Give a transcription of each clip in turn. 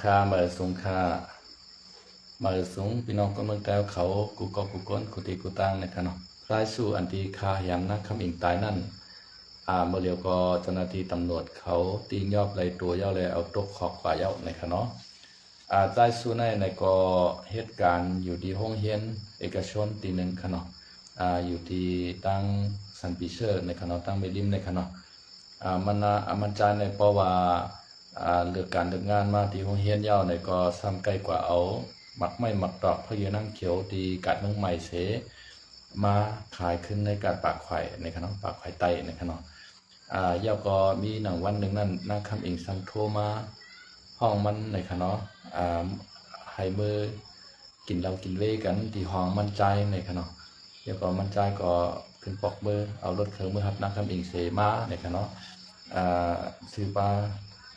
คาเมื่อสงคาเมื่อสงพี่น้องก็เมืองแต่เขากูก็กูก้นกูตีกูตั้งนะครับเนาะรายสู่อันที่คาหยามนักคำอิงตายนั่นเมื่อเดียวก็เจ้าหน้าที่ตำรวจเขาตียอบไรตัวเย้าเลยเอาตกขอบกว่าเย้านะครับเนาะรายสู่ในก็เหตุการณ์อยู่ที่ห้องเฮียนเอกชนตีหนึ่งครับเนาะอยู่ที่ตั้งสันปิเชอร์ในครับเนาะตั้งเมลิมในครับเนาะมันจานในเพราะว่าเลือกการเลือกงานมาที่โรงเรียนยาวในก็ซ้ำใกล้กว่าเอาหมักไม่หมักดอกพะเยนั่งเขียวดีกัดเมืองใหม่เสมาขายขึ้นในการปากไข่ในขนมปากไข่ไตในขนมยาวก็มีหนังวันหนึ่งนั่นนางคำอิงซังโทรมาห้องมันในขนมให้มือกินเรากินเวกันที่ห้องมันใจในขนมยาวก็มันใจก็ขึ้นปอกมือเอารถเครื่องมือหับนางคำอิงเสมาในขนมซื้อปลา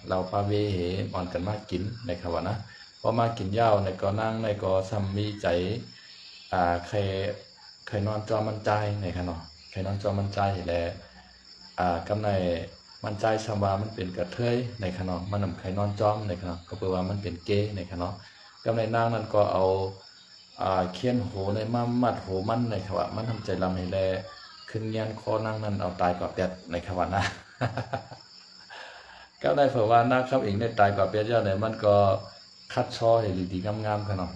เราปลาเวเหอ่อนกันมากกินในคำว่านะพอมากินยาวในก็นั่งในก็ซ้ำมีใจเคยนอนจอมันใจในขณะเคยนอนจอมันใจและกำในมันใจสบามันเป็นกระเทยในขณะมันนำเคยนอนจอมในขณะก็แปลว่ามันเป็นเกย์ในขณะกำในนางนั้นก็เอาเคียนโหในมัดโหมันในขณะมันทำใจลำให้แลขึ้นเงียนคอนั่งนั้นเอาตายกว่าเปียดในขณะนะก็ได้เผยว่านักคำเองได้ตายกว่าเปียดเจ้าเนี่ยมันก็คัดช่อให้ดีๆงามๆขนาด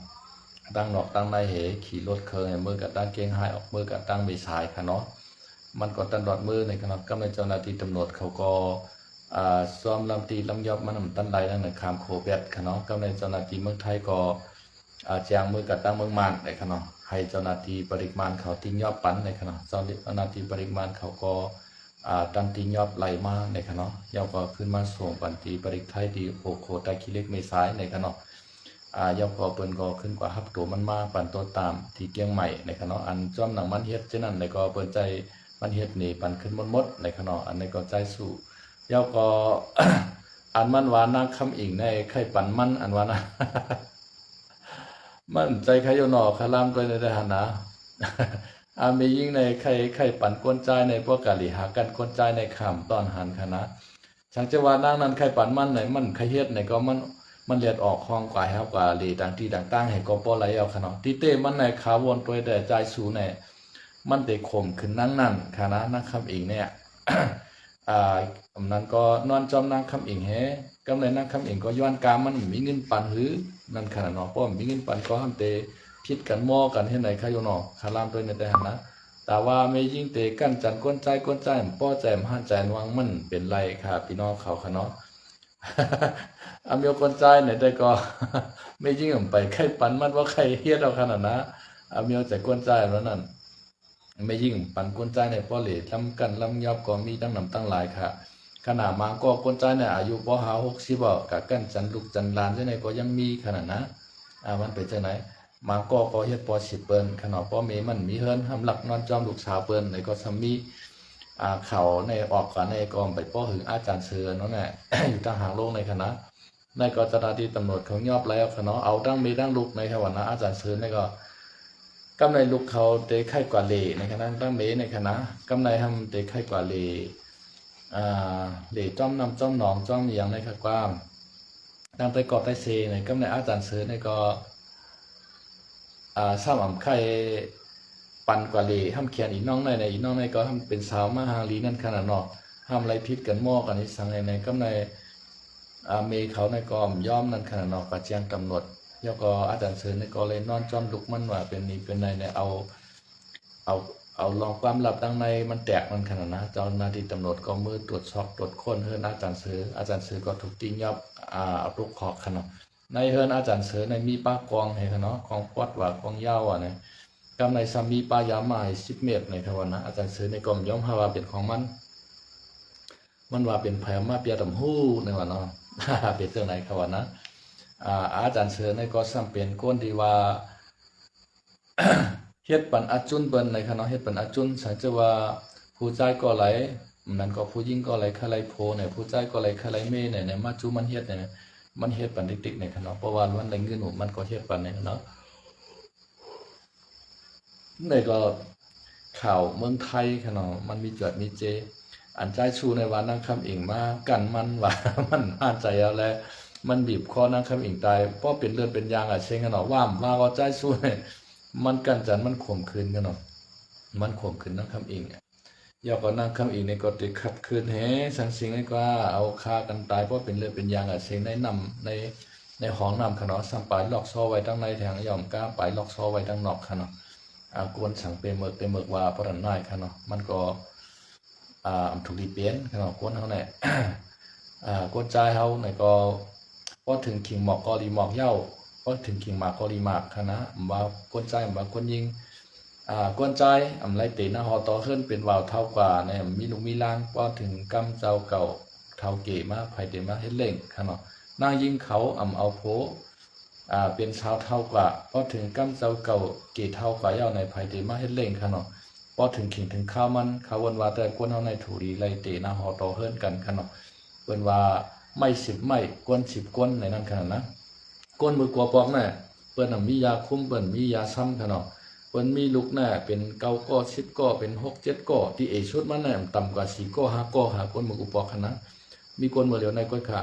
ตั้งนอกตั้งในเหขี่รถเคยมือกับตั้งเกงหายออกมือกับตั้งใบสายขนาดมันก็ตันดอดมือในขนาดก็ในเจ้าหน้าที่ตำรวจเขาก็ซ้อมลำตีลำยอบมันตันใดนั่นในคำโคเปียดขนาดก็ในเจ้าหน้าที่เมืองไทยก็แจงมือกับตั้งเมืองมันในขนาดให้เจ้าหน้าที่ปริมาณเขาทิ้งยอบปันในขนาดเจ้าหน้าที่ปริมาณเขาก็ตันตียอบไหลมาในขณะยาวก็ขึ้นมาส่งปันตีปริไทยที่โอโคตาคิเล็กเมษายในขณะยาวก็เปิ้นก็ขึ้นกว่าฮับตัวมันมาปันตัวตามที่เกียงใหม่ในขณะอันจ้อมหนังมันเฮ็ดเช่นนั้นในก็เปิ้นใจมันเฮ็ดนี่ปันขึ้นมดในขณะอันในก็ใจสู้ยาวก็ อันมันว่านางคำอิงในไข่ปันมันอันว่านะมันใจใครอยู่นอกคลามตัวในทหารนะมียิ่งในไข่ปั่นก้นใจในพวกกะหรี่หากันก้นใจในขามตอนหันคณะช่างจะว่านางนั้นไข่ปั่นมันไหนมันไข่เฮ็ดไหนก็มันเลียดออกห้องกว่าเฮากว่าหลีต่างที่ต่างๆให้ก็ปอไหลเอาขนาดที่เต้มันในขาวนตัวแต่ใจสูในมันเตะข่มขึ้นนั่งคณะนั่งคำเองเนี่ยนั้นก็นอนจอมนั่งคำเองแฮกำเลยนั่งคำเองก็ย้อนกามมันมีเงินปั่นหรือนั่นขนาดเนาะเพราะมีเงินปั่นก็ห้ามเตะพิดกันหม้อกันให้ไหนขยนอคารามตัวในแต่หันนะแต่ว่าไม่ยิ่งเตะกันจันก้นใจป้อใจมหันใจวังมันเป็นไรค่ะพี่น้องเขาขะเนาะอเมียวก้นใจไหนแต่ก็ไม่ยิ่งไปไข่ปันมันว่าไข่เฮียดเอาขนาดนะอเมียวใจก้นใจแล้วนั่นไม่ยิ่งปันก้นใจในป้อเหล่ลำกันลำยอบก็มีตั้งนำตั้งหลายค่ะขนาดมาก็ก้นใจในอายุป้อหา60บอกกับกันจันลูกจันลานใช่ไหนก็ยังมีขนาดนะมันเป็นจังไหนมาก็เฮ็ดปอ10เปิ้นขนาดปอเมมันมีเฮิรนทำหลักนอนจอมลูกสาวเปิ้นในก็ซัมมีเขาในออกกันในกองไปป้อหึงอาจารย์เสือนั่นแหละ อยู่ทางหางโลกในคณะในก็เจ้าหน้าที่ตำรวจเขายอบแล้วขนาดเอาตั้งมีตั้งลูกในขวัญนะอาจารย์เสือในก็กำในลูกเขาเตะไข่กว่าเลในคณะตั้งเมในคณะกำในทำเตะไข่กว่าเลจ้อมนำจ้อมหนองจ้อมอย่างในกว้างตั้งแต่กอดใต้เซในกำในอาจารย์เสือในก็ซ้ำอ่ำไข่ปันกว่าเลยห้ามเขียนอีน้องในอีน้องในก็ห้ามเป็นสาวมาหาลีนั่นขนาดนอกห้ามไรพิษกันหม้อกันที่สังในก็ในเมเขาในกอมย่อมนั่นขนาดนอกกระเจียงตำรวจยก็อาจารย์เสือในก็เลยนอนจอมลุกมันว่าเป็นนี้เป็นในเอาลองความลับตั้งในมันแตกมันขนาดนะเจ้าหน้าที่ตำรวจก็มือตรวจสอบตรวจค้นเฮือนอาจารย์เสือก็ถูกตียอบเอาลูกขอกขนาดในเฮือนอาจารย์เสือในมีป้ากองให้ขนาดกองปวดว่ากองยาวเนี่ยกำในสามีป้ายามา10 เมตรในทวันนะอาจารย์เสือในกรมย่อมฮาวาเป็นของมันว่าเป็นไผ่มาเปียดำหู้ในวันเนาะเป็นเรื่องไหนขวันนะอาจารย์เสือในก็ซ้ำเป็นก้นที่ว่า เฮ็ดปันอาจุนเปิ้นในคณะเฮ็ดปันอาจุนสังจะว่าผู้ใจก็ไหลนั่นก็ผู้หญิงก็ไหลคาไหลโพเนี่ยผู้ใจก็ไหลคาไหลเมเนี่ยมาจูมันเฮ็ดเนี่ยมันเฮ็ดปันติ๊กๆในคณะเพราะว่ามันได้เงินมันก็เฮ็ดปันในคณะในก็ข่าวเมืองไทยขนาดมันมีจดมีเจอันใจชูในวันนั่งคำเองมากันมันว่า มันอ่านใจเอาแล้ว มันบีบคอนางคำอิงตายเพราะเป็นเลือดเป็นยางเชงกันเนาะว่าก็ใจสู้มันกันจันมันข่มขืนกันเนาะมันข่มขืนนางคำอิงยอกก็นางคำอิงในก็ติขัดขืนแหสังสิงนี่ก็เอาฆ่ากันตายเพราะเป็นเลือดเป็นยางเชงในนำในห้องนำขนาดสัมปายล็อกซอไว้ตั้งในแทงยอมก้าไปล็อกซอไว้ตั้งนอกขนาดกวนสังเปเมือกว่าปรันน้อยขนาดมันก็ถูกดีเปลี่ยนขนาดกวนเขาเนี่ยกวนใจเขาเนี่ยก็ถึงขิงหมอกก็รีหมอกเย้าก็ถึงขิงหมากก็รีหมากขนาดว่ากวนใจว่ากวนยิงกวนใจไรเตนะฮอต่อขึ้นเป็นวาวเท่ากว่าเนี่ยมีลุงมีล่างก็ถึงกำเจ้าเก่าเท่าเก๋มาไผ่เตมาเฮ็ดเล่งขนาดนางยิงเขาเอาโผเป็นชาวเท่ากว่าพอถึงกำเจ้าเก่าเกตเท่ากว่าเย้าในไผ่เตมาเฮ็ดเล่งขนาดพอถึงขิงถึงข้าวมันข้าววันว่าแต่กวนเฮาในถูรีไรเตนะฮอต่อเฮิรนกันขนาดเปิ้นว่าไม่10ไม่กวน10กวนในนั้นขนาดนะกวนมือกลัวปอกน่ะเปิ้นมียาคุ้มเปิ้นมียาซ้ำขนาดเปิ้นมีลูกน่ะเป็น9ก้อ10ก้อเป็น6 7ก้อที่ชุดมันน่ะต่ำกว่า4ก้อ5ก้อหากวนมืออุปอกขนาดมีคนมาเหลียวในก้อยขา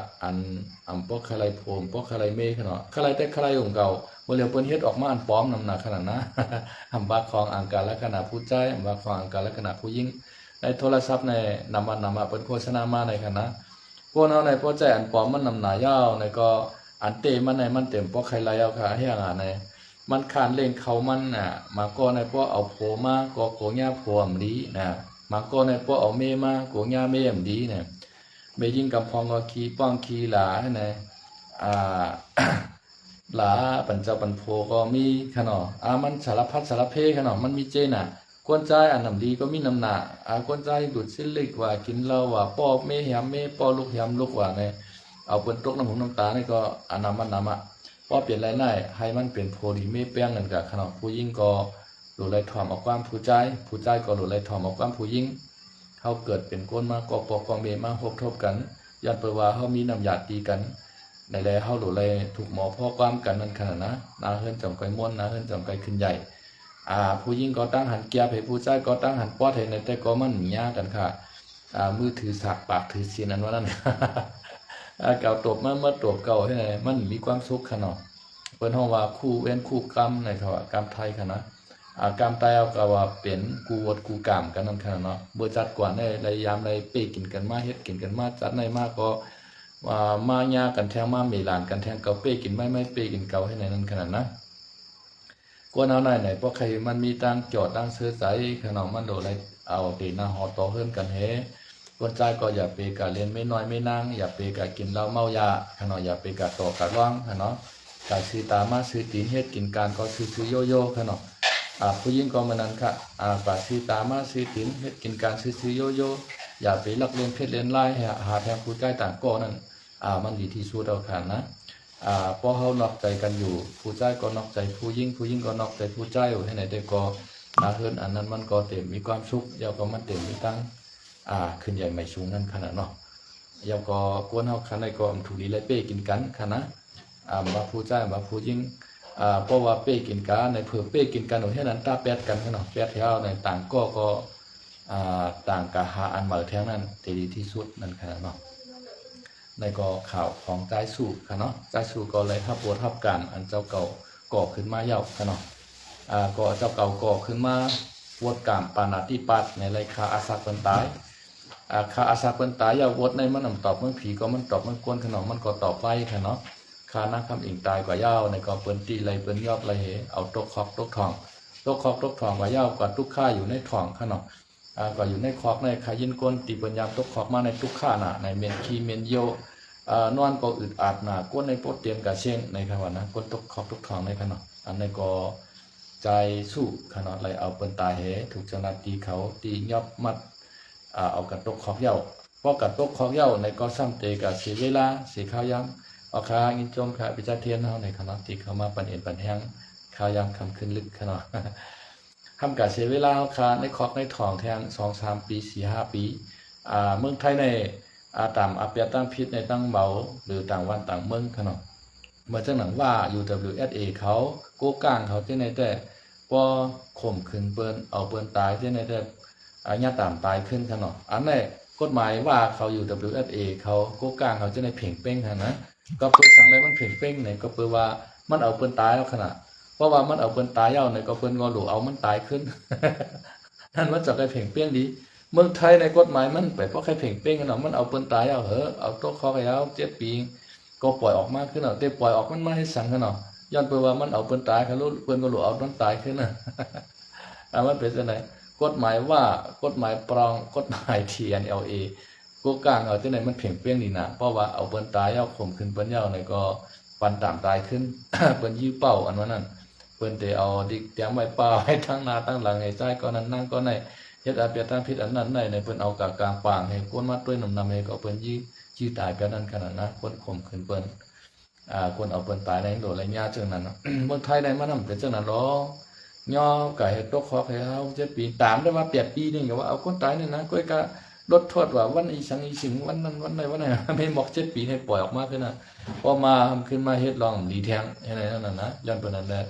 ปอกคาไรโพมปอกคาไรเมขนาดคาไรแต่คาไรของเก่ามาเหลียวเปิ้นเฮ็ดออกมาปลอมนำหนักขนาดนะบาของอังการลักษณะผู้ใจบาของอังการลักษณะผู้หญิงในโทรศัพท์ในนำมาเปิ้นโฆษณามาในขณะพวกเราในพอใจปลอมมันนำหนายาวในก็เตมันในมันเต็มปอกใครไรเอาค่ะเฮียงในมันขานเล่งเขามันน่ะมาก็ในพวกเอาโผมาก็โกญ่าโผอำดีนะมาก็ในพวกเอาเมมาโกญ่าเมอำดีเนี่ยเมยิงกำพองก็ขี้ป้องขี้หลาไหนหลาปัญเจ้าปัญโพก็มีขนาดมันสารพัดสารเพขนาดมันมีเจน่ะกวนใจนำดีก็มีนำหนากวนใจดูดสิ้นลึกว่ากินเหล้าว่าป้อเมหยำเมป้อลูกหยำลูกว่าเนี่ยเอาเปิ้นตกน้ำหูน้ำตานี่ก็นำป้อเปลี่ยนไรได้ให้มันเป็นโพลีเมแป้งกันกับขนาดผู้ยิ่งก็หลุดไหลถ่อมออกความผู้ใจก็หลุดไหลถ่อมออกความผู้ยิ่งเขาเกิดเป็นก้นมาก็ปอกเมมาหกทบกันยันเปว่าเขามีน้ำหยาดตีกันในแลเขาหลุดไหลถูกหมอพ่อความกันนั่นขนาดนะนาเฮิรนจำไก่ม้วนนาเฮิรนจำไก่ขึ้นใหญ่ผู้ยิ่งก็ตั้งหันเกียร์ให้ผู้ใจก็ตั้งหันป้อเห็นในแต่ก็มันหนียากันค่ะมือถือสักปากถือเสียนอันว่านั่นเก่าตบเมื่อตบเก่าให้ไหนมันมีความสุขขนาดเปิ้นห้องว่าคู่เว้นคู่กรรมในถกรรมไทยขนาดกรรมไทยเอาก็ว่าเป็นกูวดกูกรรมกันนั่นขนาดเนาะบ่จัดกว่าในระยามในเป้กินกันมาเฮ็ดกินกันมาจัดในมากก็มาญากันแทงมาเมลานกันแทงเก่าเป้กินไม่เป้กินเก่าให้ไหนนั่นขนาดนะกวนเอาไหนเพราะใครมันมีตังจอดตังซื้อใจขนาดมันโดดอะไรเอาตีหน้าหอต่อเฮิรนกันเฮคนใจก็อย่าไปกะเรียนไม่น้อยไม่นั่งอย่าไปกะกินเหล้าเมายาขนาดอย่าไปกะต่อกะร้องขนาดกะซื้อตามาซื้อตีนเฮ็ดกินการก็ซื้อโยขนาดผู้หญิงก็มันนั้นค่ะปาซื้อตามาซื้อตีนเฮ็ดกินการซื้อโยอย่าไปลักเรียนเพชรเรียนไล่หาแทงผู้ใจต่างก็นั่นมันดีที่สุดเอาค่ะนะพอเขานอกใจกันอยู่ผู้ใจก็นอกใจผู้หญิงก็นอกใจผู้ใจอยู่ให้ไหนแต่ก็นาเฮิรนอันนั้นมันก็เต็มมีความสุขเดี๋ยวก็มันเต็มมีตั้งขึ้นใหญ่ไม่สูงนั่นขนาดเนาะเดี๋ยวก็กวนเฮาคันในก็ถูกดีเลยเป้กินกันค่ะนะมาผู้ใจมาผู้หญิงเพราะว่าเป้กินกันในเผื่อเป้กินกันให้นั้นตาแปดกันเนาะแปดเท้าในต่างก็ต่างกะหาอันมาแท้งนั้นดีที่สุดนั่นขนาดเนาะในก็ข่าวของใจสู่ค่ะเนาะใจสู่ก็เลยทับบททับการอันเจ้าเก่าก่อขึ้นมาเย้าค่ะเนาะก็เจ้าเก่าก่อขึ้นมาปวดกามปานาติปัดในไรคาอาศักเป็นตายคาอาศักเป็นตายอย่าวดในมันตอบเมื่อผีก็มันตอบมันกวนขนมมันก็ตอบไปค่ะเนาะคานักคำอิงตายกว่าเย้าในก็เปิ้นตีไรเปิ้นยอบไรเหเอาตกคอกตกทองตกคอกตกทองกว่าเย้ากว่าทุกข้าอยู่ในทองค่ะเนาะก็อยู่ในคอกในขายินก้นตีเปิ้นยามตกคอกมาในทุกข้าน่ะในเมนคีเมนโยนอนก็อึดอัดหนาก้นในโปรเตียนกะเชงในขณะนะก้นตกคอกตกทองในขณะอันในก็ใจสู้ขนาดไรเอาเปิ้นตายเหถูกเจ้าหน้าที่เขาตียอบมัดเอากระตกคอกเย้าเพราะกระตกคอกเย้าในก็ซ้ำเตกะเสียเวลาเสียข้าวยังเอาคางินจมค่ะพิจารเทียนเฮาในขณะที่เขามาปันเอ็นปันแห้งข้าวยังคำขึ้นลึกขนาดทำกะเสียเวลาเอาคาในคอกในทองแทง2-3 ปี4-5 ปีเมืองไทยในตามอาเปียตั้งพิษในตั้งเบาหรือต่างวันต่างเมืองขนาดเมื่อเจ้าหนังว่า UWSA เขาโก้ก้างเขาที่ในแต่พอข่มขืนเปิ้นเอาเปิ้นตายที่ในแต่ญาตามตายขึ้นขนาดอันนี้กฎหมายว่าเขา UWSA เขาโก้ก้างเขาจะในเพ่งเป้งค่ะนะ ก็เปิดสั่งอะไรมันเพ่งเป้งเนี่ยก็เปิดว่ามันเอาเปิ้นตายแล้วขนาดเพราะว่ามันเอาเปิ้นตายเอาเนี่ยก็เปิ้นก็หลูเอามันตายขึ้น นั่นมันจะใครเพ่งเป้งดีเมืองไทยในกฎหมายมันไปเพราะใครเพ่งเป้งกันเนาะมันเอาเปิ้นตายเอาเหอะเอาตัวคอไปเอา7 ปีก็ปล่อยออกมาขึ้นเนาะแต่ปล่อยออกมันมาให้สั่งกันเนาะย้อนเปิดว่ามันเอาเปิ้นตายเขารู้เปิ้นก็หลูเอามันตายขึ้นน่ะ มันเป็นจังไดกฎหมายว่ากฎหมายปรองกฎหมาย TNLA กูกลางเอาที่ไหนมันเพ่งเปี้ยงนี่นะเพราะว่าเอาเปิ้นตายเอาข่มขึ้นเปิ้นยาวในก็ปันตามตายขึ้น เปิ้นยื้อเป้าอันว่านั้นเปิ้นได้เอาดิกเตรียมไว้เป้าให้ทั้งหน้าทั้งหลังให้ใจก็นั้นนั่งก็ในเฮ็ดอาเปียทางผิดอันนั้นในเปิ้นเอากลางปางให้กวนมาด้วยนำให้ก็เปิ้นยื้อตายไปนั้นขนาดนั้นคนข่มขึ้นเปิ้นคนเอาเปิ้นตายในโดดไรญาจังนั้นเมืองไทยในมันนำเป็นจังนั้นหรอย่อไก่ตกคอให้เฮา7 ปีตามได้ว่า8 ปีนี่ก็ว่าเอาคนตายนี่นะก้อยก็ลดโทษว่าวันอีสังอีสิงวันนั้นวันใดวันไหนไม่บอก7 ปีให้ปล่อยออกมาขึ้นนะพอมาขึ้นมาเฮ็ดลองดีแทงให้นั่นนะย้อนเปิ้นนั่นแหละ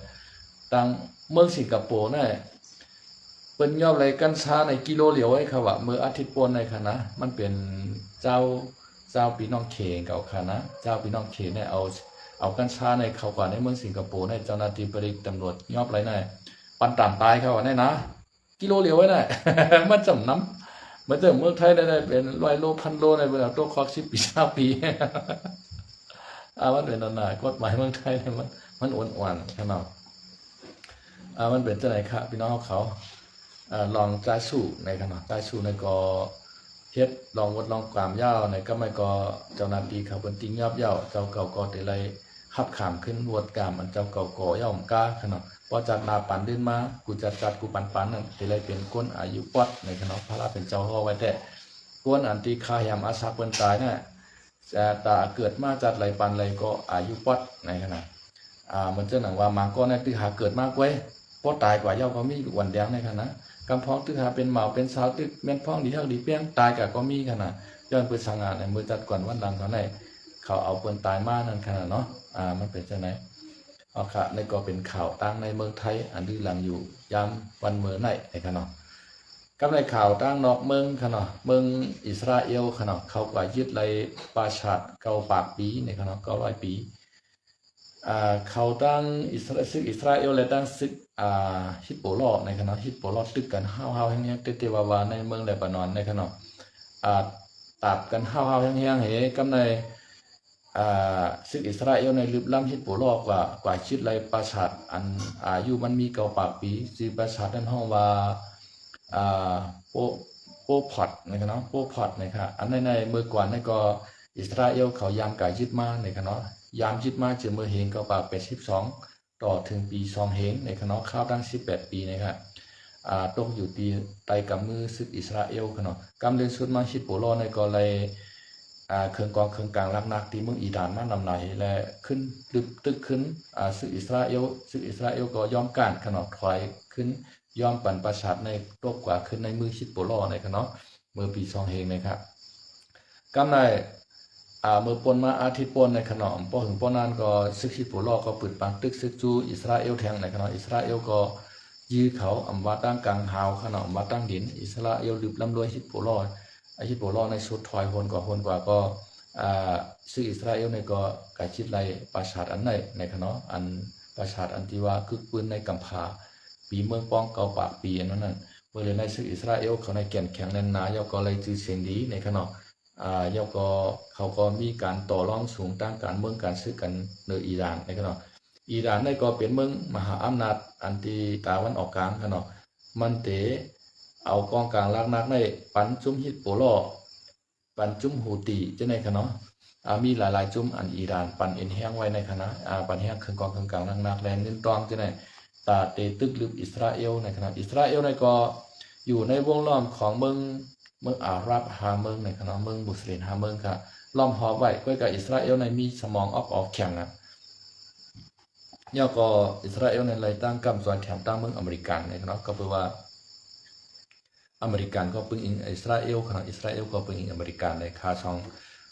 ตังเมืองสิงคโปร์น่ะเปิ้นยอมไรกัญชาในกิโลเหลียวไว้ค่ะว่าเมื่ออาทิตย์ปนในค่ะนะมันเป็นเจ้าพี่น้องเขเก่าค่ะนะเจ้าพี่น้องเขเนี่ยเอากัญชาในเข้าก่อนในเมืองสิงคโปร์ในเจ้าหน้าที่บริตำรวจยอบไรน่ะปันตามตายเขาว่าได้นะกิโลเหลียวไว้น่ะ มันจำน้ำเหมือนเดิมเมืองไทยได้เป็น100 โล1,000 โลในเวลาตัวคอก10 ปี20 ปีมันเป็นนั่นน่ะกฎหมายเมืองไทยเนี่ยมันอ่อนๆขนาดมันเป็นจังได๋ครับพี่น้องเขาลองใจสู้ในขนาดใจสู้ในก็เฮ็ดลองวดลองความยาวในก็ไม่ก็เจ้าหน้าที่เขาเปิ้นติงยอบยาวเจ้าเก่าก็ได้ไล่หับขามขึ้นวดกามอันเจ้าเก่าก็ย่อมกล้าขนาดพอจัดนาปันดินมากูจัดกูปันนั่นได้ไล่เป็นคนอายุปอดในขนาดพระราเป็นเจ้าฮ้อไว้แต่คนอันที่คายามอาศักเปิ้นตายน่ะตาเกิดมาจัดไหลปันไหลก็อายุปอดในขนาดมันจะหนังว่ามังก็ในที่หาเกิดมากไว้พอตายกว่าเย้าก็มีวันแดงในขนาดกำพ้องตึกหาเป็นเหมาเป็นสาวตึกแม่นพ้องดีเท่าดีเปี้ยงตายก็มีขนาดย้อนเปิดสังงานในมือจัดก่อนวันหลังเขาในเขาเอาเปิ้นตายมานั่นขนาดเนาะมันเป็นจังได๋เอาค่ะในก็เป็นข่าวตั้งในเมืองไทยอันดื้อหลังอยู่ยามวันมื้อไหนไอ้ขนาดกับในข่าวตั้งนอกเมืองขนาดเมืองอิสราเอลขนาดเขาก็ยึดไล่ปราสาทเก่าปากปีในขนาด900 ปีเขาตั้งอิสราเอลและตั้งซึกฮิตโปลอในขณะฮิตโปลอตึกกันห้าวๆแห้งๆเตวาวาในเมืองเลบานอนในขณะตับกันห้าวๆแห้งๆเหกำในซึกอิสราเอลในลึกล้ำฮิตโปลอกว่าชิดไรปราสาทอันอายุมันมีเก่าปากปีสิปราสาทนั้นห้องว่าโปพอดในขณะโปพอดนะครับอันในเมื่อก่อนในก็อิสราเอลเขายามกายยึดมาในขณะยามยึดมาจะเมื่อเฮงก็ปาก82ต่อถึงปี2เฮงในขณะข้าวตั้ง18 ปีนะครับตกอยู่ตีไตกับมือซึกอิสราเอลขณะกำเดินสุดมาชิดโปโลในก็เลยเครื่องกองเครื่องกลางนักที่เมืองอิหร่านมานำไหนและขึ้นตึกขึ้นซึกอิสราเอลก็ยอมการขณะถอยขึ้นยอมปั่นประชาในตกกว่าขึ้นในมือชิดโปโลในขณะเมื่อปี2เฮงนะครับกำในเมื่อปนมาอาทิตย์ปนในขนมพอถึงปนนั้นก็ซึกฮิตโปลอก็ปืดปังตึกซึกจูอิสราเอลแทงในขนมอิสราเอลก็ยื้อเขาอำว่าตั้งกลางหาวขนมว่าตั้งดินอิสราเอลลืบลำรวยฮิตโปลอฮิตโปลอในสุดถอยคนกว่าก็ซึกอิสราเอลในก็กายชิดไล่ปราสาทอันในขนมอันปราสาทอันที่ว่าคึกปืนในกัมพาปีเมืองป้องเก่าปากปีอันนั้นเมื่อในซึกอิสราเอลเขาในแก่นแข็งแน่นหนาเยาก็เลยจื้อเสียงดีในขนมยาก็เขาก็มีการต่อรองสูงตั้งการเมืองการซื้อกันในอิหร่านในขณะอิหร่านในก็เป็นเมืองมหาอำนาจอันที่ตะวันออกกลางขณะมันเตเอากองกลางลักในปันจุ่มฮิตโปลอปันจุ่มฮูตีจะในขณะมีหลายจุ่มอันอิหร่านปันเอ็นแห้งไว้ในคณะปันแห้งเครื่องกองเครื่องกลางนักแรงเงินตองจะในตาเตตึกลึกอิสราเอลในขณะอิสราเอลในก็อยู่ในวงล้อมของเมืองอาหรับ5 เมืองในขณะเมืองมุสลิม5 เมืองค่ะล้อมหอบไว้ก้อยกับอิสราเอลในมีสมองออกแข็งย่อก็อิสราเอลในเลยตั้งกำส่วนแถมตั้งเมืองอเมริกันในขณะก็แปลว่าอเมริกันก็ปึงอิงอิสราเอลขณะอิสราเอลก็ปึงอิงอเมริกันในคาช่อง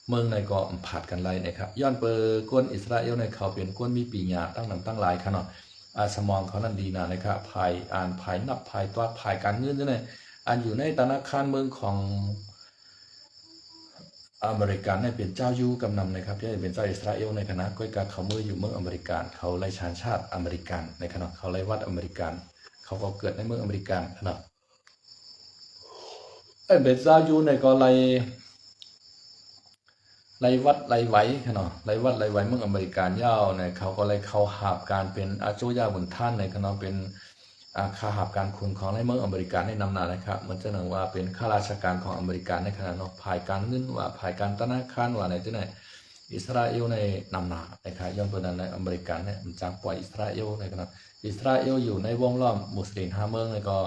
เมืองในก็ผัดกันไล่นะครับย้อนเปอร์ก้นอิสราเอลในเขาเป็นก้นมีปีญาตั้งนำตั้งหลายขณะสมองเขานั่นดีนะนะครับภายนับภายตัวภายการเงินด้วยอันอยู่ในธนาคารเมืองของ อเมริกันเนี่ยเป็นเจ้าอยู่กำนำนะครับที่เป็นเจ้าอิสราเอลในคณะก้อยกาเขาเมื่ออยู่เมืองอเมริกันเขาไล่ชาญชาติอเมริกันในคณะเขาไล่วัดอเมริกันเขาก็เกิดในเมืองอเมริกันนะเป็นเจ้าอยู่ในก็ไล่วัดไล่ไหวขนาดไล่วัดไล่ไหวเมืองอเมริกันยาวเนี่ยเขาก็ไล่เขาหาบการเป็นอาจุยาบุญท่านในขณะเป็นข้าหาบการคุณของในเมืองอเมริกันในนำนานะครับมันจะหนังว่าเป็นข้าราชการของอเมริกันในขณะเนาะภายการเงินว่าภายการธนาคารว่าในที่ไหนอิสราเอลในนำนานะครับย่อมเป็นในอเมริกันเนี่ยมันจางปล่อยอิสราเอลในขณะอิสราเอลอยู่ในวงล้อมมุสลิม5เมืองในก็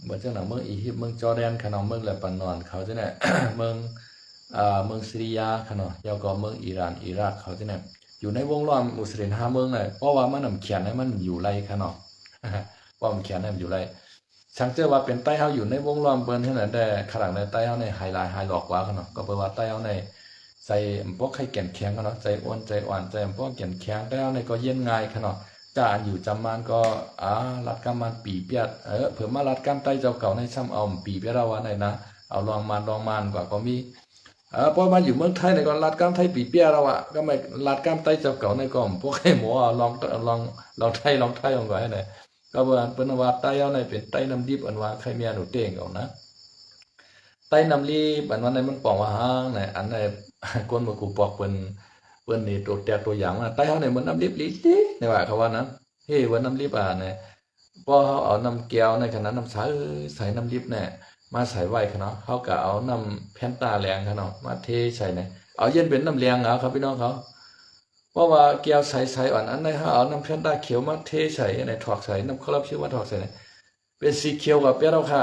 เหมือนจะหนังเมืองอียิปต์เมืองจอร์แดนขนมเมืองเลบานอนเขาจะเนี่ยเมืองซีริยาขนาดยาวก็เมืองอิหร่านอิรักเขาจะเนี่ยอยู่ในวงล้อมมุสลิม5เมืองเลยเพราะว่ามันนำเขียนให้มันอยู่ไรขนาดว่ามันเขียนให้มันอยู่ไรช่างเจอว่าเป็นใต้เฮาอยู่ในวงล้อมเปิ้นเท่านั้นแต่ขลังในใต้เฮาในไฮไลท์ไฮหลอกว่าขนาดก็แปลว่าใต้เฮาในใจพวกใครแก่นแข็งขนาดใจอ้วนใจอ่อนใจพวกแก่นแข็งใต้เฮาในก็เย็นง่ายขนาดจานอยู่จำมันก็รัดกำมันปีเปียดเผื่อมารัดกำใต้เจ้าเก่าในซ้ำเอาปีเปียดเราว่าในนะเอาลองมันกว่าก็มีพอมาอยู่เมืองไทยในก็รัดกำไทยปีเปียเราอ่ะก็ไม่รัดกำใต้เจ้าเก่าในก็พวกให้หมอลองไทยเอาก่อนให้ไหนก็เป็นว่าใต้เอาในเป็นใต้น้ำดิบอันว่าใครมีอนุเตงเอานะใต้น้ำรีบอันว่าในมันปองว่าห้างในอันในก้นมือกูปอกเป็นนี่ตัวอย่างว่าใต้เอาในมันน้ำรีบลิในว่าเขาว่านะเฮ้วันน้ำรีบเนี่ยพอเขาเอาน้ำแก้วในขณะน้ำใส่น้ำรีบเนี่ยมาใส่ไว้ขนาดเขาก็เอาน้ำแพนตาแรงขนาดมาเทใส่เนี่ยเอาเย็นเป็นน้ำแรงเอาครับพี่น้องเขาเพราะว่าแก้วใสอ่อนอันในเขาเอาน้ำแพนตาเขียวมาเทใส่ในถอกใส่น้ำคอร์ชื่อว่าถอกใส่เนี่ยเป็นสีเขียวกับเปรี้ยวค่ะ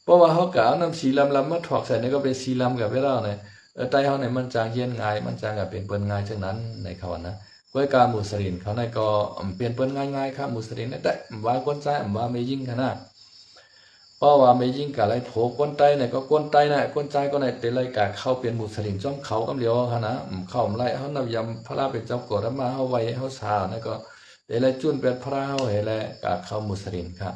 เพราะว่าเขาก็เอาน้ำสีลำมาถอกใส่เนี่ยก็เป็นสีลำกับเปรี้ยวเนี่ยใต้เขาเนี่ยมันจางเย็นง่ายมันจางกับเป็นเปิ้นง่ายเช่นนั้นในเขานะก้อยกามุสลิมเขาในก็เปลี่ยนเปิ้นง่ายครับมุสลิมเนี่ยแต่ว่าคนใจว่าไม่ยิ่งขนาดเพราะว่าไม่ยิ่งกับไรโถคนใต้เนี่ยก็คนใต้เนี่ยคนใจก็ในเตลัยกาเข้าเป็นมุสลิมจ้อมเขากำเดียวขนาดเข้าไรเขานำยำพระเป็นเจ้ากอดมาเขาไว้เขาสาวเนี่ยก็เตลัยจุนเป็นพระเขาเห็นแล้วกาเข้ามุสลิมครับ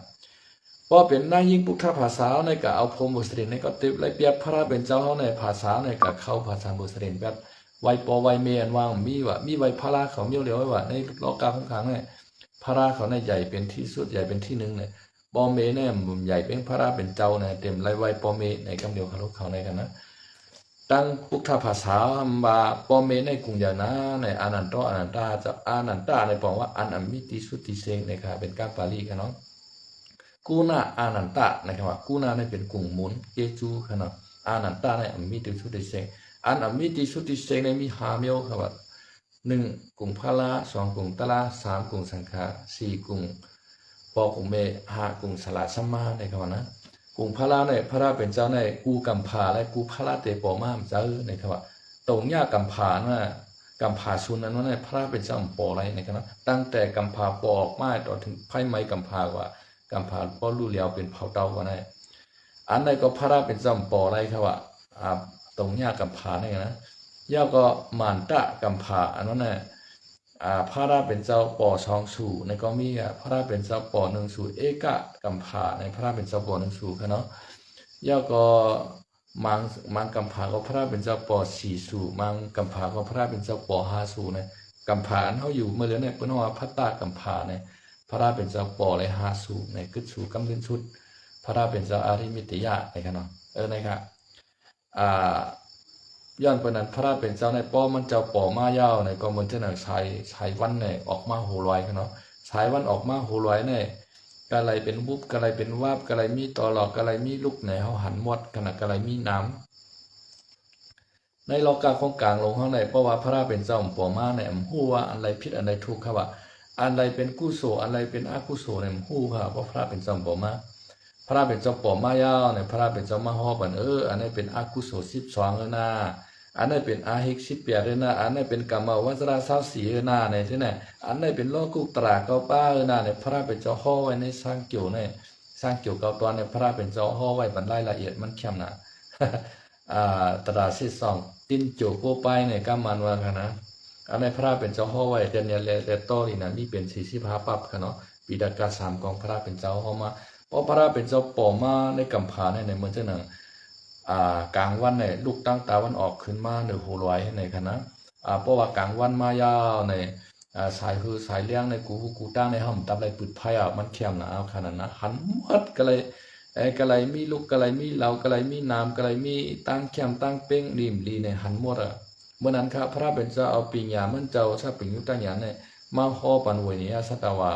พอเป็นนายยิ่งพุทธภาษาในกาเอาพรมุสลิมในก็ติบไรเปียพระเป็นเจ้าเขาในภาษาในกาเข้าภาษามุสลิมแบบไวปอไวเมียนว่างมีไวพระเขาเมียวเดียวไว้ว่าในโลกาของขังเนี่ยพระเขาในใหญ่เป็นที่สุดใหญ่เป็นที่หนึ่งเนี่ยปอเมเนี่ยใหญ่เป็นพระเป็นเจ้าเนี่ยเต็มไรไวปอเมในคำเดียวเขาในกันนะตั้งพุทธภาษาบาปอเมในกรุงยานาในอนันตาจะอนันตาในบอกว่าอันอมิติสุติเซงนะครับเป็นการปาลีกันเนาะกูนาอนันตานะครับว่ากูนาในเป็นกรุงมุนเกจูกันเนาะอนันตาในอมิติสุติเซงอันอมิติสุติเซงในมีหาเมียวครับว่า1กรุงพาลา2กรุงตะลา3กรุงสังขะ4กรุงปอกรุงเม5กรุงสลาสัมมาในคำนะกรุงพาลาในพระเป็นเจ้าในกูกัมพาและกูพาลาเตปอมามเจ้าในคำว่าตรงยากัมพาว่ากัมพาชุนนั้นว่าในพระเป็นเจ้าปออะไรในคำนะตั้งแต่กัมพาปอออกมาต่อถึงไพ่ไม้กัมพาว่ากัมพาปอลู่เลียวเป็นเผาเตาว่าในอันใดก็พระเป็นเจ้าปออะไรครับว่าตรงยากัมพาเนี่ยนะย่าก็มานตะกัมพาอันนั้นเนี่ยพระราเป็นเจ้าปอชองสู่ในก็มีพระราเป็นเจ้าปอหนึ่งสู่เอกะกัมพาในพระราเป็นเจ้าปอหนึ่งสู่ค่ะเนาะย่าก็มังกัมพาก็พระราเป็นเจ้าปอสี่สู่มังกัมพาก็พระราเป็นเจ้าปอห้าสู่ในกัมพาอันเขาอยู่เมื่อเดือนในปุณณวาพัตตากัมพาในพระราเป็นเจ้าปอเลยห้าสู่ในกึศสู่กำเนิดชุดพระราเป็นเจ้าอาริมิติยะในค่ะเนาะนะครับย้อนไปนั้นพระเป็นเจ้าในป้อมันเจ้าป่อมายาวในก็เหมือนจะหนังชายวันในออกมาโหลอยกันเนาะชายวันออกมาโหลอยในกะไรเป็นวุบกะไรเป็นวาบกะไรมีตอหลอกกะไรมีลูกไหนเขาหันหมดขณะกะไรมีน้ำในโลกาของกลางลงข้างในเพราะว่าพระเป็นเจ้าป่อมาในหู้ว่าอันไรผิดอันไรถูกครับว่าอันไรเป็นกุศลอันไรเป็นอกุศลในหู้ครับเพราะพระเป็นเจ้าป่อมาพระเป็นเจ้าป่อมายาวในพระเป็นเจ้ามาฮอบันอันนี้เป็นอกุศล12เลยนะอันนี้เป็นอาหิก18เลยนะอันนี้เป็นกรรมวัจรา24เลยนะในที่ไหนอันนี้เป็นโลกุตระเก้าป้าเลยนะในพระเป็นเจ้าห่อไว้ในสร้างเกี่ยวในสร้างเกี่ยวกับตัวในพระเป็นเจ้าห่อไว้บรรลัยละเอียดมันเข้มนะตราสิ2ตินโจโกไปในกำมันว่ากันนะอันนี้พระเป็นเจ้าห่อไว้เดือนเลโตนี่นะนี่เป็น45ปับกันเนาะปีดากา3ของพระเป็นเจ้าห่อมาเพราะพระเป็นเจ้าป่อมาในกัมพาในเมืองเจ้าหนัง กลางวันเนี่ยลูกตั้งตาวันออกขึ้นมาหนึ่งหัวลอยในคณะเพราะว่ากลางวันมายาวในสายคือสายเลี้ยงในกูตั้งในห้องตับไรปืดไพ่มันเข้มหนาขนาดนั้นหันมัดก็เลยก็เลยมีลูกก็เลยมีเหล่าก็เลยมีน้ำก็เลยมีตั้งเข้มตั้งเป้งริมลีในหันหมดเมื่อนั้นครับพระเป็นเจ้าเอาปิญญามันเจ้าถ้าปิญญุตัญญาเนี่ยมาห่อปันวยนี้สัตว่า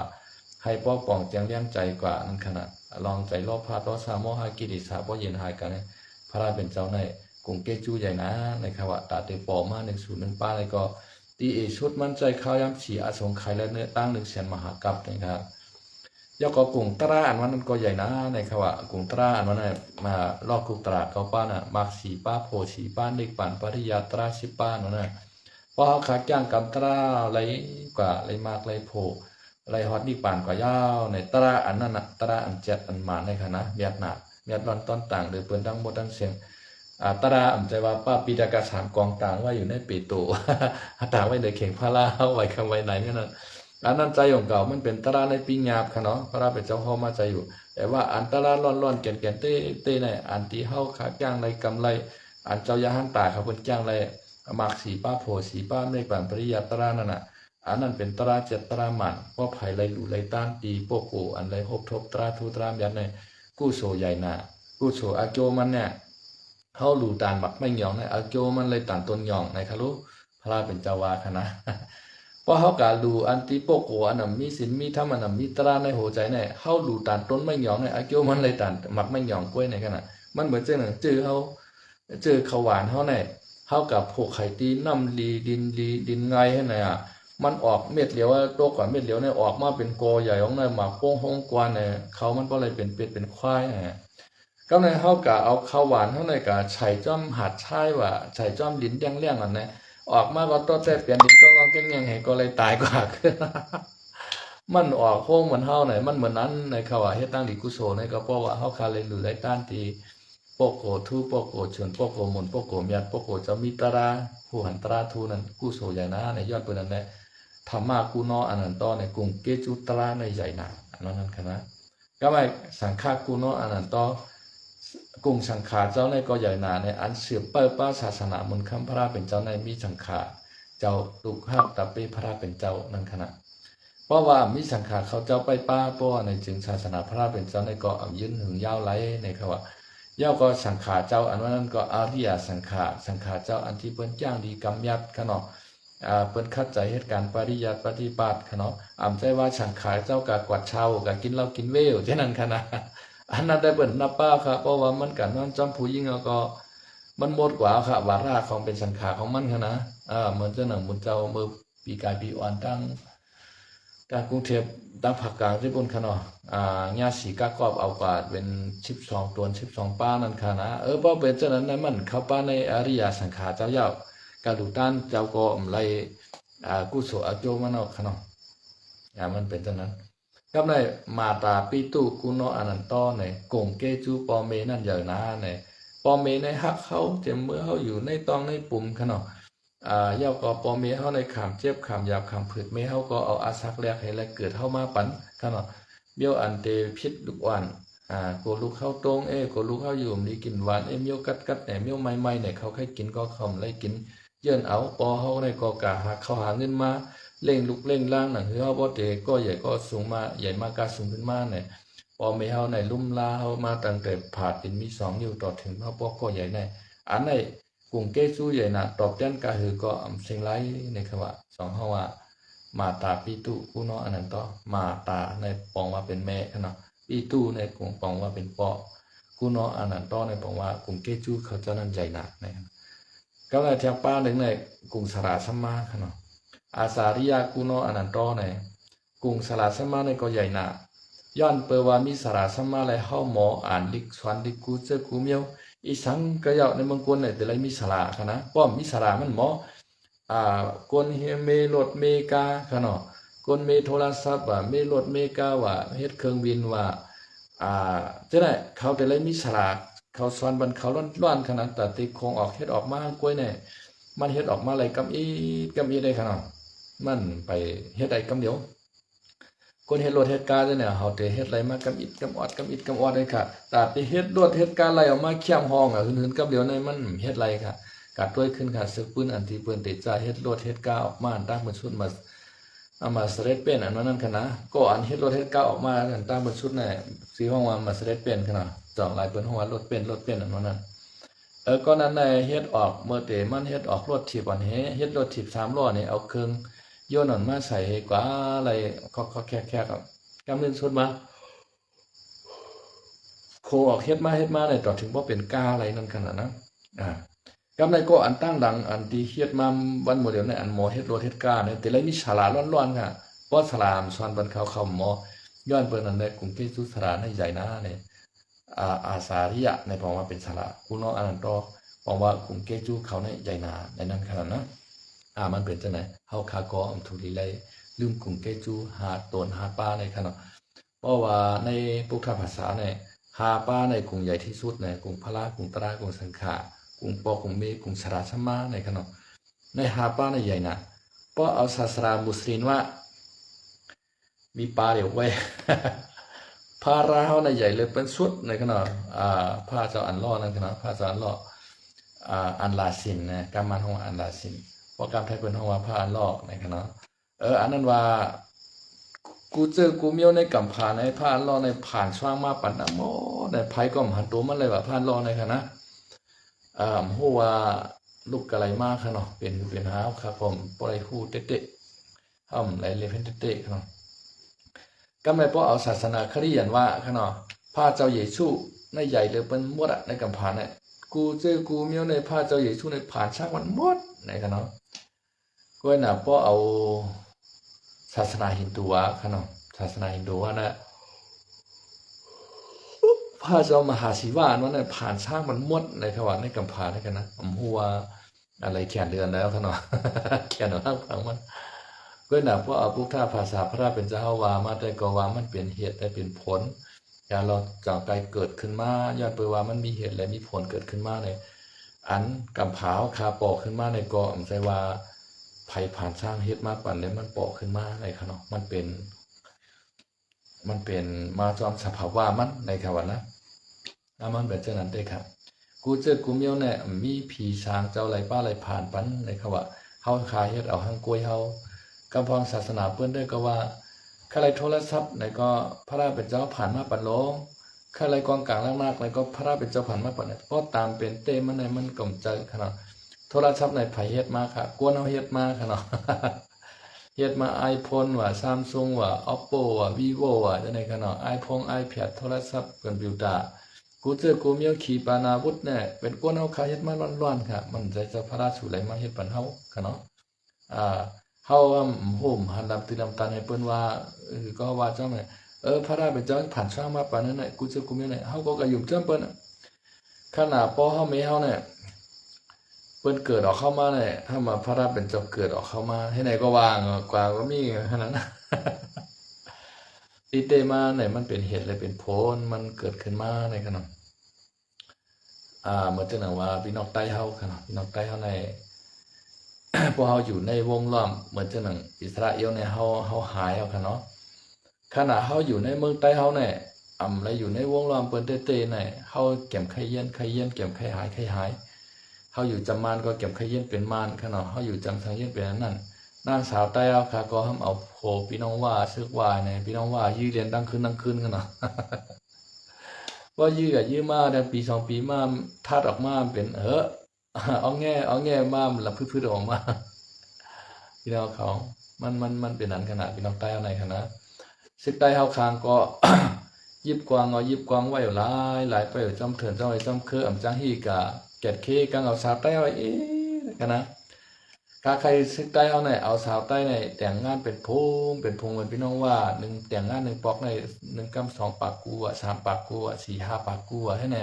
ให้ป้อปองเจียงเลี้ยงใจกว่านั้นขนาดลองใจรอบพาต่อสามโมหกิริสาป้อเย็นหายกันเนี่ยพระเป็นเจ้าในกรุงเกจูใหญ่นะในขวะตาเตปอมา101ป้าเลยก็ตีชุดมันใจข้าวยำฉีอาสงไข่และเนื้อตั้ง100,000 มหากัปนะครับยกกรุงตราอันวันนั้นก็ใหญ่นะในขวะกรุงตราอันวันนั้นมาลอกกุตราเขาป้าน่ะมักสีป้าโพสีป้าเด็กปั่นปริยาตราชิป้านั่นน่ะพอเขาขาจ้างกำตราไรกว่าไรมากไรโพไรฮอตนี่ปั่นกว่ายาวในตราอันนั้นน่ะตราอัน7อันมาในคณะเมียดนาเมียดรอนต้นต่างหรือเปินดังบดดังเสียงตราอันใจว่าป้าปีดากาสามกองต่างว่าอยู่ในปีตูต่างไว้ในเข่งพาราเอาไว้คำไว้ไหนเนี่ยนั่นอันนั้นใจของเก่ามันเป็นตราในปีหยาบค่ะเนาะพระเป็นเจ้าพ่อมาใจอยู่แต่ว่าอันตราร้อนๆเก่นๆเต้ในอันที่เฮาขาจ้างในกำไรอันเจ้ายาหันตาเขาเป็นจ้างไรมักสีป้าโพสีป้าเมฆปั่นปริยาตรานั่นน่ะอันนั้นเป็นตรา7ตราหมันว่าไผ่ไรหลู่ไรต้านตีโปโกอันไรหบทบตราทูตรามยันในกู้โซใหญ่นากู้โซอาโจมันเนี่ยเฮาหลู่ตานบักไม่หยองในอาโจมันเลยตานต้นหยองในคารุพระเป็นเจ้าวาคณะเพราะเขาการดูอันที่โปโกอันนั้นมีศีลมีธรรมอันนั้นมีตราในหัวใจเนี่ยเฮาหลู่ตานต้นไม่หยองในอาโจมันเลยตานหมักไม่หยองกล้วยในขณะมันเหมือนเจ้าหนึ่งจื้อเขาจื้อเขาหวานเขาเนี่ยเฮากับผูกไข่ตีน้ำลีดินไงให้ไหนมันออกเม็ดเหลียวตัวก่อนเม็ดเหลียวเนี่ยออกมาเป็นโกใหญ่ของในหมากโป้งห้องกวนเนี่ยเขามันก็เลยเป็นเป็ดเป็นควายก็ในเขากะเอาข้าวหวานเขาในกะไฉจ้อมหัดใช่ว่าไฉจ้อมลิ้นเลี้ยงอันนี้ออกมาก็ต้นแต่เปลี่ยนดินก็งอเก่งยังไงก็เลยตายกว่าขึ้นมันออกโค้งเหมือนเฮาไหนมันเหมือนนั้นในขวาเฮ็ดตั้งดิกุโซในก็เพราะว่าเฮาคาเลยหรือไรต้านตีโปโกทูโปโกชวนโปโกมุนโปโกเมียดโปโกจะมีตราผู้หันตราทูนั้นกุโซใหญ่นะในยอดปืนนั้นแหละธรรมะกูนออนันตในกรุงเกจุตราในใหญ่นะอันนั้นคณะก็ไม่สังฆากูนออนันตกรุงสังขาเจ้าในก็ใหญ่นาในอันเสือเปิดป้าศาสนามุนคำพระเป็นเจ้าในมีสังขาเจ้าตุกหักตะปีพระเป็นเจ้านั่นคณะเพราะว่ามีสังขาเขาเจ้าไปป้าเพราะในจึงศาสนาพระเป็นเจ้าในก็ยืนหึงยาวไหลในเขาว่าเย้าก็สังขาเจ้าอันนั้นก็อาริยสังขาเจ้าอันที่เปิ้นจ้างดีกำยัดขนอเปิ้นคัดใจเหตุการณ์ปริยัติปฏิบัติขนอใจว่าสังขาเจ้ากากวัดเช่ากากินเหล้ากินเวลเช่นนั้นคณะอันนั้นได้เปิดนับป้าครับเพราะว่ามันกันมันจำผู้ยิ่งก็มันหมดกว่าค่ะวาระของเป็นสังขารของมันค่ะนะเหมือนเจ้าหนังบุญเจ้าเมื่อปีกายปีอ่อนตั้งกรุงเทพตั้งผักกลางที่บนค่ะเนาะญาสีกากอบเอากว่าเป็น12ตัว12ป้านั่นค่ะนะเพราะเป็นเจ้านั้นในมันเข้าป้าในอริยสังขารเจ้าเย้ากาดูต้านเจ้าก็อะไรกุศลอโจมันเอาค่ะเนาะมันเป็นเจ้านั้นกับในมาตาปีตุกุโนอนันตอในกงเกจูปอเมนั่นอย่างนะในปอเมในฮักเขาเจ็บเมื่อเขาอยู่ในตองในปุ่มขนาดเย้าก็ปอเมเขาในขามเจ็บขามหยาบขามผืดเมเขาก็เอาอาซักแรกให้แลเกิดเข้ามาปันขนาดเบี้ยวอันเตพิษดุกวันโกลูกเข้าตรงโกลูกเข้าอยู่มีกินหวานเมียวกัดเนี่ยเมียวไม่เนี่ยเขาให้กินก็คำไล่กินเยื่นเอาปอเขาในก็กะหาเขาหาเงินมาเล่งลุกเล่งล่างหนังเฮือบ่เตก็ใหญ่ก็สูงมาใหญ่มากกาสูงขึ้นมาเนี่ยพอไม่เฮาในลุ่มลาเฮามาตั้งแต่ผาดเป็นมี2นิ้วต่อถึงเฮาปอกก็ใหญ่ในอันในกรุงเกจูใหญ่น่ะตอบแทนกะหือก็เสียงไรในคำว่า2เฮาว่ามาตาปีตุกูเนาะอันนั้นต่อมาตาในปองว่าเป็นแม่เนาะปีตุในกรุงปองว่าเป็นปอกูเนาะอันนั้นต่อในปองว่ากรุงเกจูเขาเจ้านั้นใหญ่หนักนะครับก็เลยเทียบป้าหนึ่งในกรุงสระสัมมาเนาะอาสาริยากุโนอนันโตในกรุงสลาสมาในก็ใหญ่หนาย้อนเปว่ามีสลาสมาในเฮาหมออ่านดิกสวนดิกูเจกูเมียวอีสังก็ยาวในเมืองกวนในแต่ไรมีสลาค่ะนะป้อมมีสลามันหมอกวนเฮเมรถเมกาค่ะเนาะกวนเมโทรศัพท์เมรถเมกาว่าเฮ็ดเครื่องบินว่าจะได้เขาแต่ไรมีสลาเขาสอนบันเขาล้อนขนาดแต่ติคงออกเฮ็ดออกมากล้วยเนี่ยมันเฮ็ดออกมาอะไรกำอีได้ขนาดมันไปเฮ็ดได้กำเดียว คนเฮ็ดรถเฮ็ดการเนี่ยเฮาได้เฮ็ดอะไรมากำอิดกำออดกำอิดกำออดเลยค่ะตาที่เฮ็ดรถเฮ็ดการอะไรออกมาเขี้ยมห้องอ่ะหืนๆกับเดี๋ยวในมันเฮ็ดไรค่ะกาดด้วยขึ้นค่ะซึกปืนอันที่เปิ้นติดใจเฮ็ดรถเฮ็ดการออกมาตั้งบนชุดมาเอามาสเตรทเป็นอันนั้นค่ะนะก็อันเฮ็ดรถเฮ็ดการออกมาอันตั้งบนชุดเนี่ยสีห้องว่ามาสเตรทเป็นค่ะนะจองลายเปิ้นห้องว่ารถเป็นอันนั้นก็นั้นในเฮ็ดออกเมื่อเตมันเฮ็ดออกรถถีบอันเฮ็ดรถถีบ3ล้อนี่เอาเครื่องโยนออกมาใส่กว่าอะไรเขาแค่ครับกำนึงสุดมาโคออกเฮ็ดมาเนี่ยต่อถึงบ่เป็นกาอะไรนั่นขนาดนะกำไรก็อันตั้งดังอันที่เฮ็ดมาวันโมเดลในอันหมอเฮ็ดรถเฮ็ดกาเนี่ยแต่ละมีฉลาดร้อนๆค่ะเพราะฉลามสอนบันเขาหมอย้อนเปิ้นอันใดกรุงเทพสุสราในใหญ่นะเนี่ยอาสาริยะในบอกว่าเป็นฉลาดกูน้องอันนั้นต่อบอกว่ากรุงเทพจูเขาในใหญ่นาในนั้นขนาดนะมันเป็นจังไหนเฮาคากอถูกลีไลลืมกรุงเทพจูหาตนหาปลาในขนาดเพราะว่าในพุทธภาษาเนี่ยหาปลาในกรุงใหญ่ที่สุดในกรุงพระกรุงตรากรุงสังขากรุงปอกรุงเมกรุงสราชมาในขนาดในหาปลาในใหญ่นะเพราะเอาศาสนามุสลิมว่ามีปลาเดี๋ยวไว้พาราเฮาในใหญ่เลยเป็นสุดในขนาดพระเจ้าอันล่อนั่นขนาดพระเจ้าอันล่ออันลาสินนะกรรมันของอันลาสินเพราะกรรมไทยเป็นของว่าพระอันล่อในขนาดอันนั้นว่ากูเจอกูเมียวในกำผ่านในพระอันล่อในผ่านช่วงมาปันนะโมในไผก็หันตัวมันเลยว่าพระอันล่อในขนาดฮู้ว่าลูกกะไรมากค่ะเนาะเป็นหาครับผมปล่อยฮู้เต๊ะๆไหลเลยเพิ่นเต๊ะๆเนาะก็ไม่เพราะเอาศาสนาคริสต์ว่าค่ะเนาะพระเจ้าเยซูในใหญ่เลยเป็นหมดในกำผ่านเนี่ยกูเจอกูเมียวในพระเจ้าเยซูในผ่านช่างมันหมดในค่ะเนาะก็น่ะเพราะเอาศาสนาฮินดูว่าค่ะเนาะศาสนาฮินดูว่านะพระเจ้ามหาศิวะนั้นเนี่ยผ่านช่างมันหมดในขวานในกำผ่านในกันนะฮู้ว่าอะไรแขนเดือนแล้วค่ะเนาะแขนเอาฟังมันก็น่ะเพราะเอาพุทธภาษาพระเป็นเจ้าว่ามาแต่ก็ว่ามันเป็นเหตุแต่เป็นผลอย่าเราจากไกลเกิดขึ้นมาย้อนไปว่ามันมีเหตุและมีผลเกิดขึ้นมาในอันกำผาวคาปอกขึ้นมาในก็ใช่ว่าภัยผ่านสร้างเฮ็ดมาปั่นแล้วมันปอกขึ้นมาในค่ะเนาะมันเป็นมาจอมสภาวะมันในค่ะว่านะมันเป็นเช่นนั้นได้ครับกูเจอกูเมียวเนี่ยมีผีช้างเจ้าไหลป้าไหลผ่านปันในค่ะว่าเฮาคาเฮ็ดเอาหังกล้วยเฮากำพองศาสนาเปิ้นด้วยก็ว่าใครโทรศัพท์ในก็พระราเป็นเจ้าผ่านมาปันโลงใครกองกลางมากในก็พระราเป็นเจ้าผ่านมาปันก็ตามเป็นเต้มันในมันกำใจขนาดโทรศัพท์ในไผเฮ็ดมาค่ะกวนเอาเฮ็ดมาค่ะเนาะเฮ็ดมา iPhone ว่า Samsung ว่า Oppo ว่า Vivo ว่าจังได๋ค่ะเนาะ iPhone iPad โทรศัพท์คอมพิวเตอร์กูเจอกูเมียวขี่ปานาวุธเนี่ยเป็นกวนเอาคาเฮ็ดมาร้อนๆค่ะมันใจจะพระราสู่ไหลมาเฮ็ดปันเฮาค่ะเนาะเฮาห่มหันลำตีลำตาให้เปิ้นว่าก็ว่าเจ้าแม่พระราเป็นเจ้าผ่านช่างมาปานนั้นน่ะกูเจอกูเมียวเนี่ยเฮาก็กระยุ่มเจ้าเปิ้นขนาดพ่อเฮาแม่เฮาเนี่ยเปิ้นเกิดออกเข้ามาเนี่ยถ้ามาพระราเป็นเจ้าเกิดออกเข้ามาให้ไหนก็วางกว่าก็มีขนาดนั้นติเตมาเนี่ยมันเป็นเหตุเลยเป็นผลมันเกิดขึ้นมาในขนาดเหมือนจังนั้นว่าพี่น้องใต้เฮาขนาดพี่น้องใต้เฮาในพวกเราอยู่ในวงล้อมเหมือนจังหนังอิสราเอลเนี่ยเขาหายเอาค่ะเนาะขณะเขาอยู่ในเมืองใต้เขาเนี่ยแล้วอยู่ในวงล้อมเปิ้นเต้ๆเนี่ยเขาเก็บไข่เย็นเก็บไข่หายเขาอยู่จำมานก็เก็บไข่เย็นเป็นมานค่ะเนาะเขาอยู่จำสังเย็นเป็นนั่นนางสาวใต้เอาค่ะก็ทำเอาโผพี่น้องว่าซึกว่าเนี่ยพี่น้องว่ายื้อเรียนตั้งคืนกันเนาะว่ายื้อมาแต่ปี2 ปีมาทัดออกมาเป็นเอาแง่มาละพืชออกมาพี่น้องเขามันเป็นนั้นขนาดพี่น้องใต้เอาในขนาดซึกใต้เฮาคางก็ ยิบกวางไว้หลายไปจอมเถินเจ้าไอ้จอมคือจังฮีกะแกดเคกังเอาสาวใต้เอากันนะกาใครซึกใต้เอาไหนเอาสาวใต้ในแต่งงานเป็นพงเหมือนพี่น้องว่า1แต่งงาน1ปอกใน1กำ2ปากกูอ่ะ3ปากกูอ่ะ4 5ปากกูอ่ะให้แน่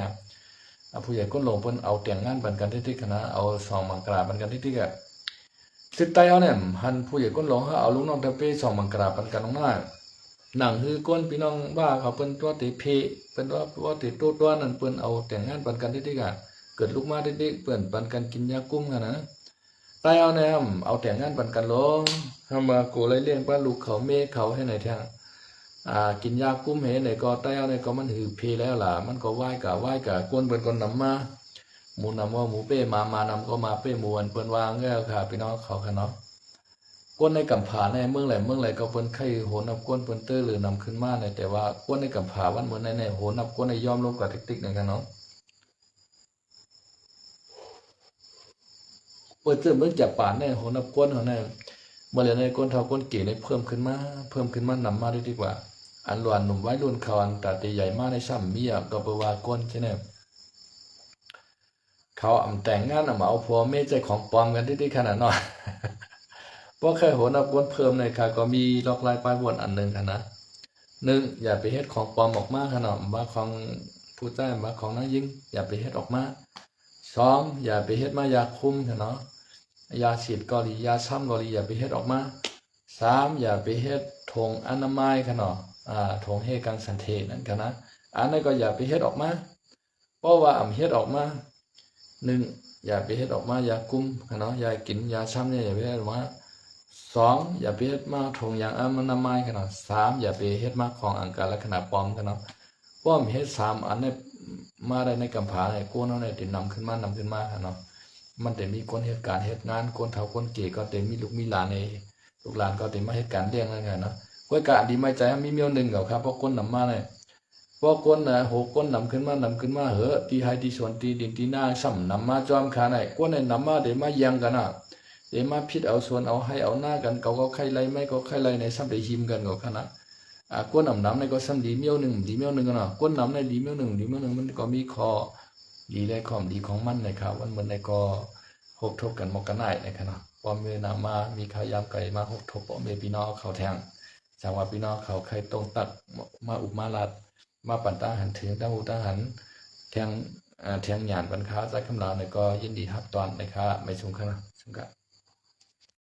ผู้ใหญ่ก้นหลงเพิ่นเอาแต่งงานบันกันที่คณะเอา2มังกราบันกันที่กะซึกใต้เอาเนี่ยหันผู้ใหญ่ก้นหลงเอาลูกน้องตะเป้2มังกราบันกันลงมาหนังคือก้นพี่น้องว่าเขาเปิ้นตัวติเพเปิ้นว่าติตัวนั้นเปิ้นเอาแต่งงานบันกันที่กะเกิดลูกมาเด็กๆเปิ้นบันกันกินยากุ้มกันนะใต้เอาเนี่ยเอาแต่งงานบันกันลงทำมาโกเลยเลี้ยงป้าลูกเขาเมฆเขาให้ไหนแท้ กินยากุ้มเหในก็แต้วในก็มันหือเพแล้วล่ะมันก็ไหว้กะกวนเป็นคนนำมาหมูนำว่าหมูเป้มานำก็มาเป้หมูอันเปิ้นวางแก้วค่ะพี่น้องเขาค่ะเนาะกวนในกำผาในเมืองไหลก็เปิ้นไข่โหนับกวนเปิ้นเตอร์หรือนำขึ้นมาในแต่ว่ากวนในกำผาวันเหมือนในโหนับกวนในยอมลงกับติ๊กๆนั่นกันเนาะเปิดเจอเมืองจากป่านในโหนับกวนเฮาในเมื่อในกวนเฒ่ากวนเก๋ในเพิ่มขึ้นมานำมาได้ดีกว่าอันหลวนหนุ่มไว้รุ่นเขาอันตาตีใหญ่มากในซ้ำเมียก็เปว่ากวนใช่ไหมเขาแต่งงานมาเอาผัวเมียใจของปลอมกันที่ขนาดน้อยเพราะแค่โหนับกวนเพิ่มในค่ะก็มีลอกลายปลายวนอันหนึ่งค่ะนะหนึ่งอย่าไปเฮ็ดของปลอมออกมาขนาดว่าของผู้ใต้ว่าของนางยิ่งอย่าไปเฮ็ดออกมาสองอย่าไปเฮ็ดมายาคุมค่ะเนาะยาฉีดเกาหลียาช้ำเกาหลีอย่าไปเฮ็ดออกมาสามอย่าไปเฮ็ดถุงอนามัยค่ะเนาะถุงเฮกังสันเทนั่นค่ะนะอันนั้นก็อย่าไปเฮ็ดออกมาเพราะว่าเฮ็ดออกมาหนึ่งอย่าไปเฮ็ดออกมายากุมค่ะเนาะยากินยาช้ำเนี่ยอย่าไปเฮ็ดออกมาสองอย่าไปเฮ็ดมาถุงยางอนามัยค่ะเนาะสามอย่าไปเฮ็ดมาของอังการลักษณะปลอมค่ะเนาะป้อมเฮ็ดสามอันนี้มาได้ในกำผาในกู้เนาะในติดนำขึ้นมาค่ะเนาะมันแต่มีคนเหตุการณ์เหตุงานคนเฒ่าคนเก๋ก็แต่มีลูกมีหลานในลูกหลานก็แต่มาเหตุการณ์เลี้ยงนั่นไงเนาะกวยกะดีไม่ใจมีเมียวหนึ่งกับครับเพราะคนนำมาเนี่ยเพราะคนโหคนนำขึ้นมาเหอะตีไฮตีสวนตีดินตีหน้าซ้ำนำมาจอมขาไหนคนในนำมาเดี๋ยวมายังกันน่ะเดี๋ยวมาพิษเอาส่วนเอาให้เอาหน้ากันเขาก็ใครไรไม่ก็ใครไรในซ้ำไปหิมกันก็ขนาดกวนนำในก็ซ้ำดีเมียวหนึ่งกันน่ะกวนนำในดีเมียวหนึ่งมันก็มีคอดีได้ความดีของมันนะครับวันเหมือนในก็หกทบกันมกันได้นะครับพอเมื่อนำมามีขายามไก่มาหกทบพอเมื่อพี่น้องเขาแทงจากว่าพี่น้องเขาใครตรงตัดมาอุมาลัดมาปั่นตาหันถึงตั้งหูตั้งหันแทงหยานปันค้าใจคำลาในก็ยินดีครับตอนนะครับไม่ชงกัน